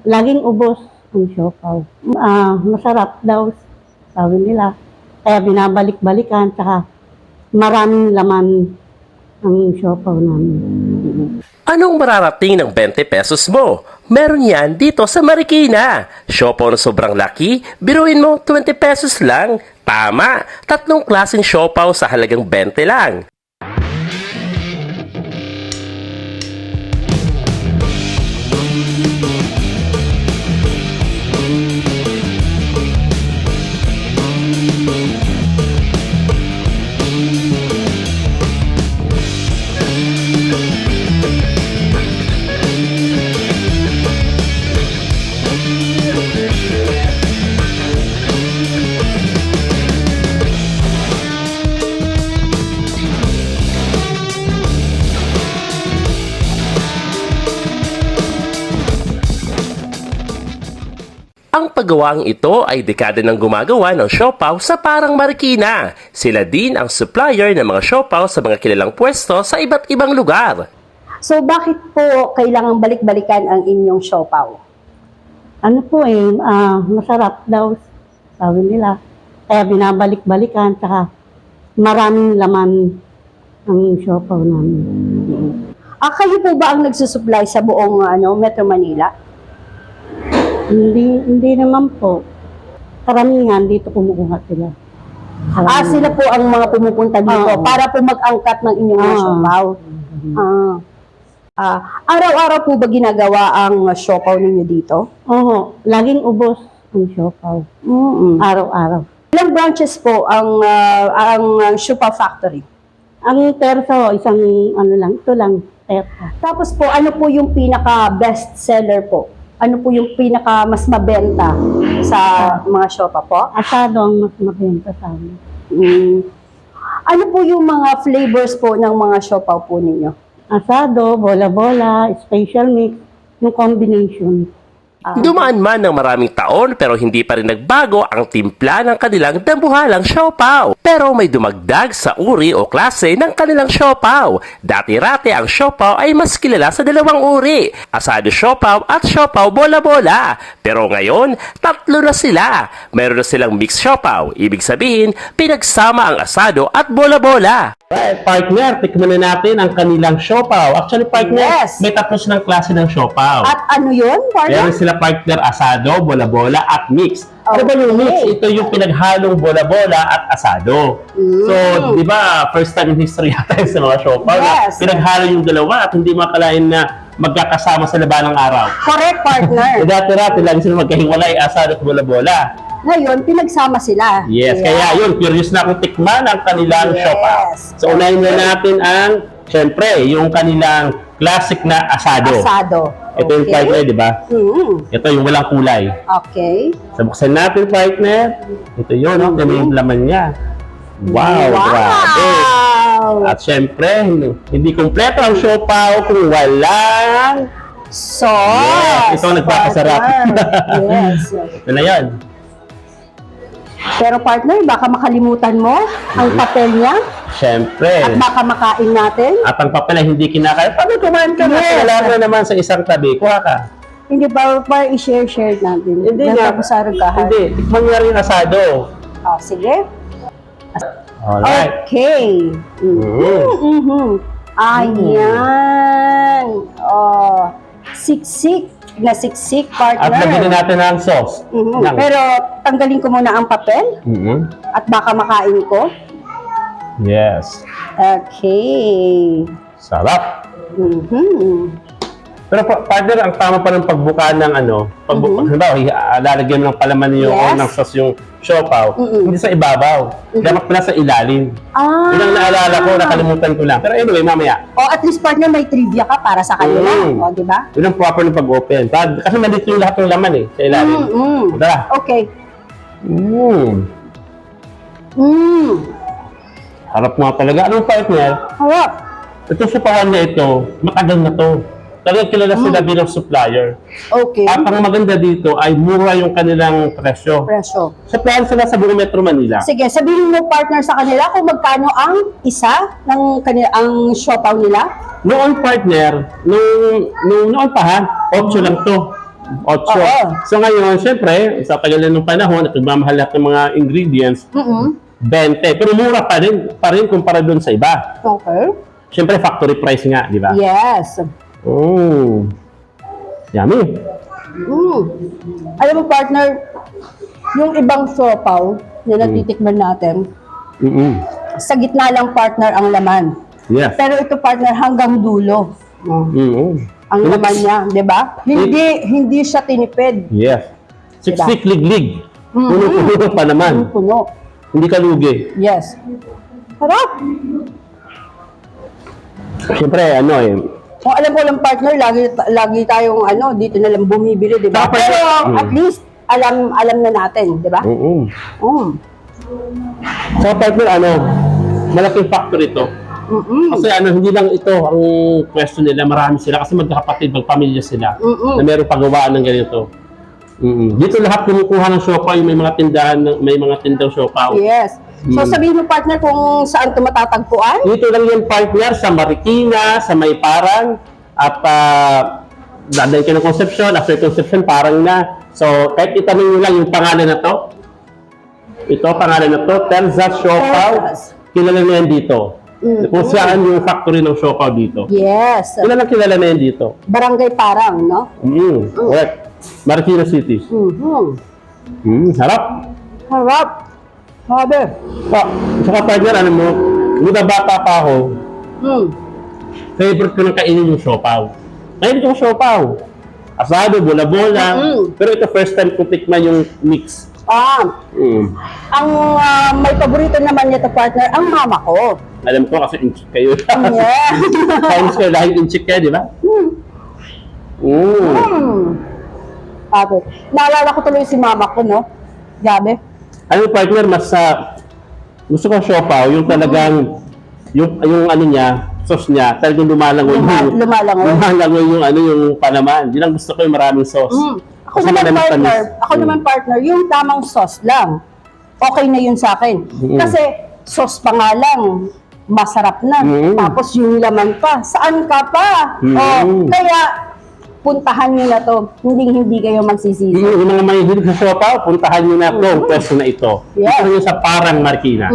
Laging ubos ang siopaw. Masarap daw, sabi nila. Kaya binabalik-balikan, saka maraming laman ang siopaw namin. Anong mararating ng 20 pesos mo? Meron yan dito sa Marikina. Siopaw na sobrang laki, biruin mo 20 pesos lang. Tama, 3 klaseng siopaw sa halagang 20 lang. Ang paggawaang ito ay dekada nang gumagawa ng siopaw sa parang Marikina. Sila din ang supplier ng mga siopaw sa mga kilalang pwesto sa iba't ibang lugar. So, bakit po kailangang balik-balikan ang inyong siopaw? Ano po masarap daw, sabi nila. Kaya binabalik-balikan, saka maraming laman ang siopaw namin. Kayo po ba ang nagsusupply sa buong Metro Manila? Hindi naman po. Karamihan dito kumukuha sila. Sila po ang mga pumupunta dito para po mag-angkat ng inyong mga siopaw. Araw-araw po ba ginagawa ang siopaw ninyo dito? Oo, laging ubos ang siopaw. Araw-araw. Ilang branches po ang siopaw factory? Ang terso, isang ito lang, terso. Tapos po, ano po yung pinaka-best seller po? Ano po yung pinaka mas mabenta sa mga siopaw po? Asado ang mas mabenta sa amin. Ano po yung mga flavors po ng mga siopaw po ninyo? Asado, bola-bola, special mix, yung combination. Dumaan man ng maraming taon pero hindi pa rin nagbago ang timpla ng kanilang dambuhalang siopaw. Pero may dumagdag sa uri o klase ng kanilang siopaw. Dati-rati ang siopaw ay mas kilala sa 2 uri, asado siopaw at siopaw bola-bola. Pero ngayon, 3 na sila. Mayroon na silang mixed siopaw, ibig sabihin, pinagsama ang asado at bola-bola. Right, partner, tikman na natin ang kanilang siopaw. Actually, partner, Yes. may 3 ng klase ng siopaw. At ano yun, Meron partner? sila partner asado, bola-bola, at mix. Ano ba yung mix? Ito yung pinaghalong bola-bola at asado. So, di ba, first time in history yata yun sa mga siopaw. Yes. Pinaghalo yung dalawa at hindi makalain na magkakasama sa labanang araw. Correct, partner. Dati-rati lang sila magkahiwalay, asado at bola-bola. Ngayon, pinagsama sila. Yes, kaya yun, curious na akong tikman ang kanilang Yes. siopaw. So, unahin na natin ang, syempre, yung kanilang classic na asado. Asado. Ito yung partner, di ba? Ito yung walang kulay. Okay. So, buksan natin, partner. Ito yun, no? Ito yung laman niya. Wow, grabe. At syempre, hindi kumpleto ang siopaw kung walang Sauce. Yes, ito ang nagpapasarap. Partner. Yes. Ito na yun. Pero partner, baka makalimutan mo ang papel niya Syempre. at baka makain natin. At ang papel ay hindi kinakain. Paano kumain ka na? Yes. Wala ka naman sa isang tabi. Kuha ka. Hindi ba i-share natin? Hindi nga. Tapos sa ragahan. Hindi. Tikman mo na rin yung asado. Sige. Alright. Okay. Ayan. Siksik na siksik, At lagyan na partner. natin ang sauce. Ng- Pero tanggalin ko muna ang papel at baka makain ko. Yes. Okay. Sarap. Pero partner, ang tama pa ng pagbuka ng halimbawa, lalagyan ng palaman yung Yes. ng sauce yung siopaw, hindi sa ibabaw. Dapat pala sa ilalim. Yun ang naalala ko, nakalimutan ko lang. Pero anyway, mamaya. At least partner, may trivia ka para sa kanila. O, di ba? Yun ang proper ng pag-open. Kasi nandito yung lahat ng laman sa ilalim. Tara. Okay. Harap nga talaga. Anong partner? Harap. Ito siopawan na ito, matagal na to. Talagang kilala sila bilang supplier. Okay. At ang maganda dito ay mura yung kanilang presyo. Presyo. Supplier sila sa buong Metro Manila. Sige, sabihin mo partner sa kanila kung magkano ang isa ng ang siopaw nila. Noon partner, noon pa 8 lang to. 8. Oo. So ngayon, syempre, sa tagal na ng panahon at nagmamahal lahat ng mga ingredients, 20. Pero mura pa rin kumpara doon sa iba. Okay. Syempre, factory price nga, di ba? Yes. Oh. Yummy. Alam mo, partner, yung ibang siopaw na natitikman natin, sa gitna lang, partner, ang laman. Yes. Pero ito, partner, hanggang dulo. Ang laman niya, di ba? Hindi siya tinipid. Yes. Diba? Siksik, liglig. Puno-puno pa naman. Puno. Hindi ka lugi. Yes. Harap! Siyempre, ano eh. Kung alam ko lang, partner, lagi tayong dito na lang bumibili, di ba? Dapat- Pero at least, alam na natin, di ba? Sa partner, malaking factor ito. Kasi hindi lang ito ang question nila, marami sila kasi magkakapatid, magpamilya sila na meron pagawaan ng ganito. Dito lahat kumukuha ng siopaw, may mga tindahan, may mga tindang siopaw. Yes. So sabihin mo, partner, kung saan ito matatagpuan? Dito lang yung partner sa Marikina, sa Mayparang, at dadayin ka ng Concepcion, after Concepcion, parang na. So, kahit itanong nyo lang yung pangalan na to, pangalan na to, Terza Siopaw, Terzas. kilala na yan dito. Kung saan yung factory ng siopaw dito. Yes. Kilala na yan dito. Barangay Parang, no? Correct. Marikina City. Harap. Harap. Sabi. Saka partner, mula bata pa ako, favorite ko nang kainin yung siopaw. Kainin ko yung siopaw. Asado, bola-bola. Pero ito first time ko tikman yung mix. Ang may paborito naman niya to, partner, ang mama ko. Alam ko kasi inchik kayo. Yeah. Times kayo, dahil inchik kayo, di ba? Sabi. Naalala ko tuloy si mama ko, no? Gabi. Partner, mas gusto ko siopaw, yung talagang, yung niya, sauce niya, talagang lumalangoy. Lumalangoy. Yung palaman. Yun ang gusto ko yung maraming sauce. Ako Kasi naman, maraming partner, tamis. yung tamang sauce lang. Okay na yun sa akin. Kasi sauce pa nga lang, masarap na. Tapos yung laman pa, saan ka pa? Kaya, puntahan nyo na to. Hindi kayo magsisisi. Yung mga mahihilig sa siopaw, puntahan nyo na itong pwesto na ito. Yes. Ito yung sa Parang Marikina.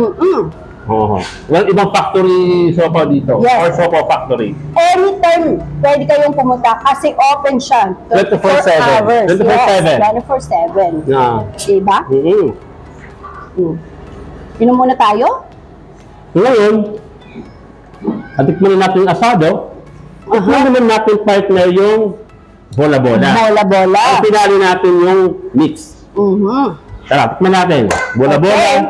Well, ibang factory siopaw dito. Yes. Or siopaw factory. Anytime, pwede kayong pumunta kasi open siya. 24/7. hours. 24/7. Yes, 24/7. Yeah. Diba? Inom muna tayo? Ngayon, atikman na natin yung asado. Tikman naman natin, partner, yung bola-bola. Bola-bola. Ang pinali natin yung mix. Tara, tikman natin. Bola-bola. Okay.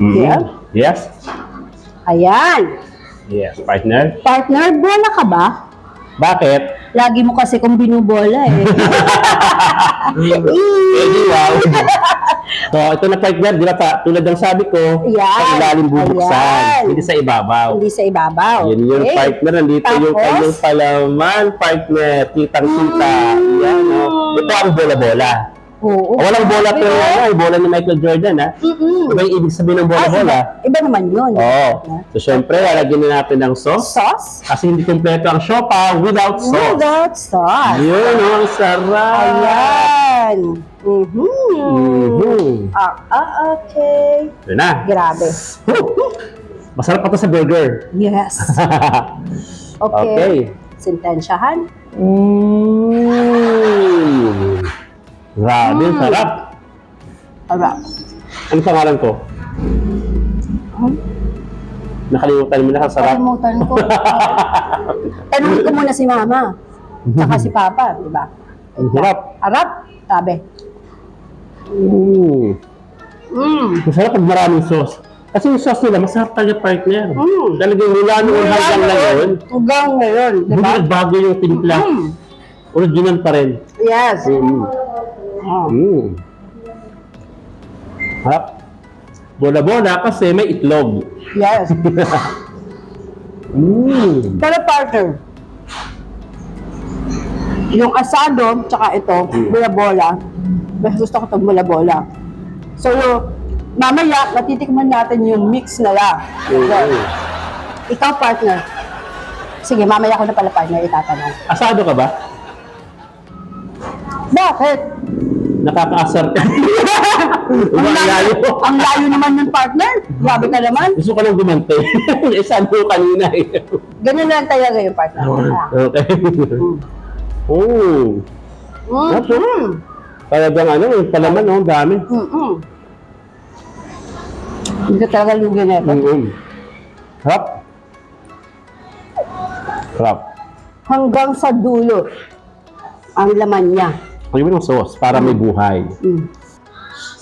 Yeah. Yes. Ayan. Yes, partner. Partner, bola ka ba? Bakit? Lagi mo kasi kung binubola eh. Wow. So, ito na partner, di ba tulad ng sabi ko, Yan. sa ilalim bubuksan, Ayan. hindi sa ibabaw. Hindi sa ibabaw. Yan yung Okay. partner, nandito yung Tapos? kanyang palaman, partner, kitang-kita. Yan, no? Ito ang bola-bola. Oo. Walang bola pero ay bola ni Michael Jordan, ha? Iba yung ibig sabihin ng bola-bola. Iba naman yun. Oo. So, syempre, lalagyan na natin ng sauce. Sauce? Kasi hindi kompleto ang siopaw without sauce. Without sauce. Yun, ang sarap. Ayan. Okay. Yun na. Grabe. Masarap pa to sa burger. Yes. Okay. Okay. Sentensyahan. Grabe, sarap. Alright. Ano pangalan ko? Nakalimutan mo na, sarap. Kalimutan ko. Tanungin ko muna si mama. Tsaka si papa, di ba? Ang sarap. Arap. Sabi. Masarap pag maraming sauce. Kasi yung sauce nila, masarap talaga, partner. Talagang mula noon hanggang ngayon, Hanggang ngayon, di hindi ba? nagbago yung timpla. Original pa rin. Yes. Harap. Bola-bola kasi may itlog. Yes. Pero partner, yung asado, tsaka ito, bola-bola, mas gusto ko itong bola-bola. So, mamaya, matitikman natin yung mix na lang. Ikaw, partner. Sige, mamaya ko na pala, partner, itatanong. Asado ka ba? Bakit? Nakaka-asar ka. Ang layo, ang layo naman ng partner. Grabe ka naman. Gusto ko lang gumante. Isa mo kanina eh. Ganun lang talaga yung partner. Okay. Oh. That's talagang ano, yung palaman, oh, dami. Hindi ka talaga lugi na ito. Harap. Harap. Hanggang sa dulo, ang laman niya. Pagyan mo ng sauce para may buhay.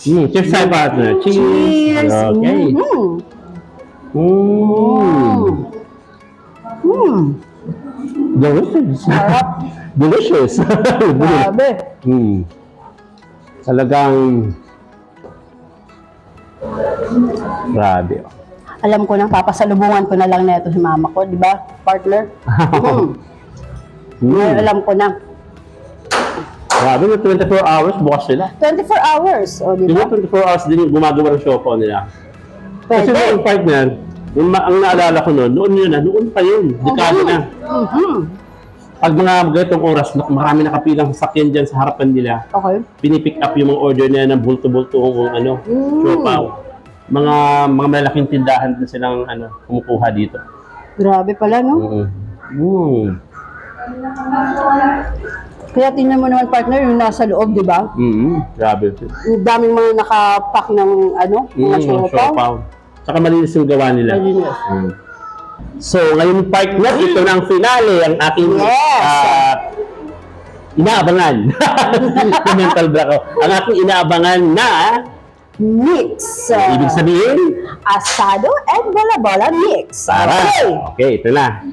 Cheers tayo, partner. Cheers! Okay. Delicious. Sarap. Delicious. Grabe. Talagang grabe. Alam ko na, papasalubungan ko na lang na ito si mama ko, di ba, partner? Alam ko na. Grabe, 24 hours bukas sila. 24 hours, o di Diba ba? 24 hours din yung gumagawa ng siopaw nila. Kasi Pwede. yung partner, ang naalala ko noon pa yun. Dekada na. Pag mga ganitong oras, marami nakapilang sasakyan dyan sa harapan nila. Okay. Pinipick up yung mga order nila ng bulto-bulto kung ano, siopaw. Mga malaking tindahan din silang kumukuha dito. Grabe pala, no? Kaya tingnan mo naman, partner, yung nasa loob, di ba? Grabe. Yung daming mga nakapack ng mga siopaw. Siopaw. Saka malinis yung gawa nila. Malinis. So, ngayon partner, ito na ang finale, ang aking inaabangan. Mental block ako. Ang aking inaabangan na Mix. ibig sabihin, Asado and bola-bola mix. Sarah. Okay, ito na.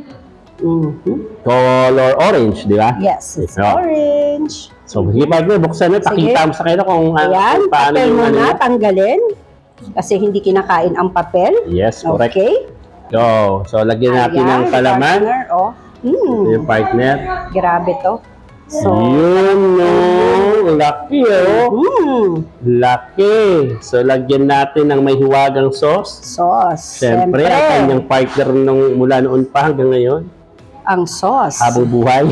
Color orange, di ba? Yes, it's Ito. orange. So, sige partner, buksan na. Pakita mo sa kanila kung Ayan, paano papel yung muna, tanggalin. Kasi hindi kinakain ang papel. Yes, correct. Okay. Go. So, lagyan natin ng palaman. Partner, oh. Ito yung partner. Grabe to. So, Yun, no. Laki, oh. Laki. So, lagyan natin ng may hiwagang sauce. sauce. Siyempre, ang kanyang partner mula noon pa hanggang ngayon. Ang sauce. Habang buhay.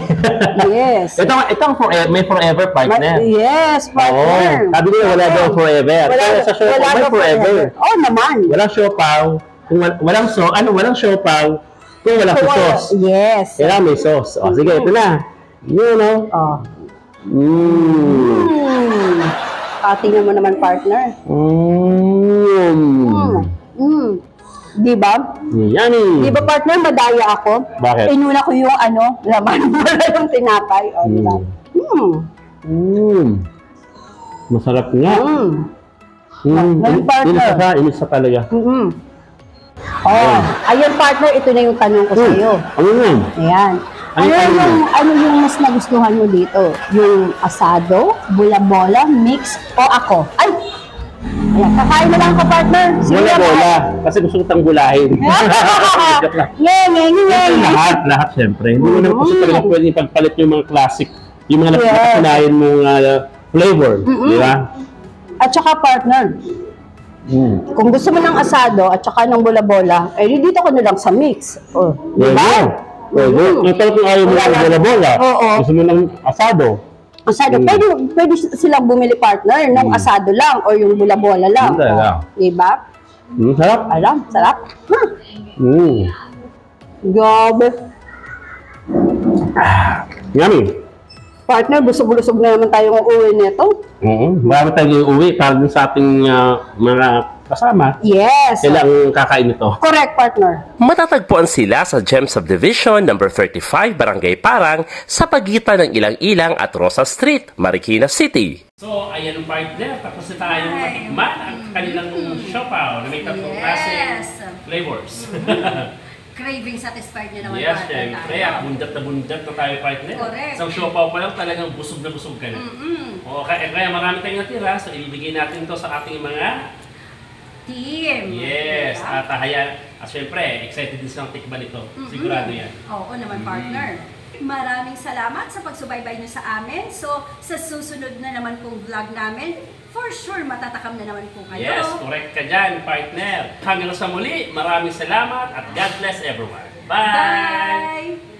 Yes. ito ang may forever partner. Yes, Oo. partner. Sabi nila wala daw forever. Pero sa siopaw, may daw forever. Oh, naman. Walang siopaw. Kung walang siopaw, kung walang sauce. Yes. Kailangan may sauce. O, sige, ito na. Yun, no? Oh. Tingnan mo naman, partner. Di ba? Yummy. Di ba, partner, madaya ako? Bakit? Inuna ko yung laman wala yung tinapay. O, di ba? Masarap nga. Ngayon, partner. Inis sa talaga. Oh, ayun, partner, ito na yung tanong ko sa iyo. Ano yan? Ayan. Ano yung mas nagustuhan mo dito? Yung asado, bola-bola, mix, o ako? Ay! Ayan, kakain na lang ako, partner. Sige na, Bola-bola. Kasi gusto ko tanggulahin. Joke lang. Lahat, syempre. Hindi mo naman kasi talaga pwede ipagpalit yung mga classic, yung mga nakasanayan mong flavor. Di ba? At saka, partner, kung gusto mo ng asado at saka ng bola-bola, eh dito ko na lang sa mix. Oh, di ba? Ito kung ayaw mo ng bola-bola. Oo. Gusto mo ng asado. Asado, pwede silang bumili, partner, ng asado lang o yung bola-bola lang. Hindi lang. Di ba? Sarap. Alam, sarap. Grabe. Yummy. Partner, busog-busog na naman tayong uuwi nito. Marami tayong uuwi para dun sa ating mga kasama. Yes. Kailangan kakain ito. Correct, partner. Matatagpuan sila sa Gem Subdivision number 35, Barangay Parang, sa pagitan ng Ilang-Ilang at Rosa Street, Marikina City. So, ayan ang partner. Tapos na tayong matikman ang kanilang siopaw na may tatlong klaseng flavors. Craving satisfied niya naman. Yes, partner syempre. tayo. Bundat na tayo, partner. Correct. Sa siopaw pa lang talagang busog na busog ka na. O, kaya marami tayong natira, so ibibigay natin to sa ating mga Team. yes. Diba? At syempre, excited din silang tikman ito. Sigurado yan. Oo naman, partner. Maraming salamat sa pagsubaybay niyo sa amin. So, sa susunod na naman pong vlog namin, for sure matatakam na naman po kayo. Yes, correct ka dyan, partner. Hanggang sa muli, maraming salamat at God bless everyone. Bye! Bye!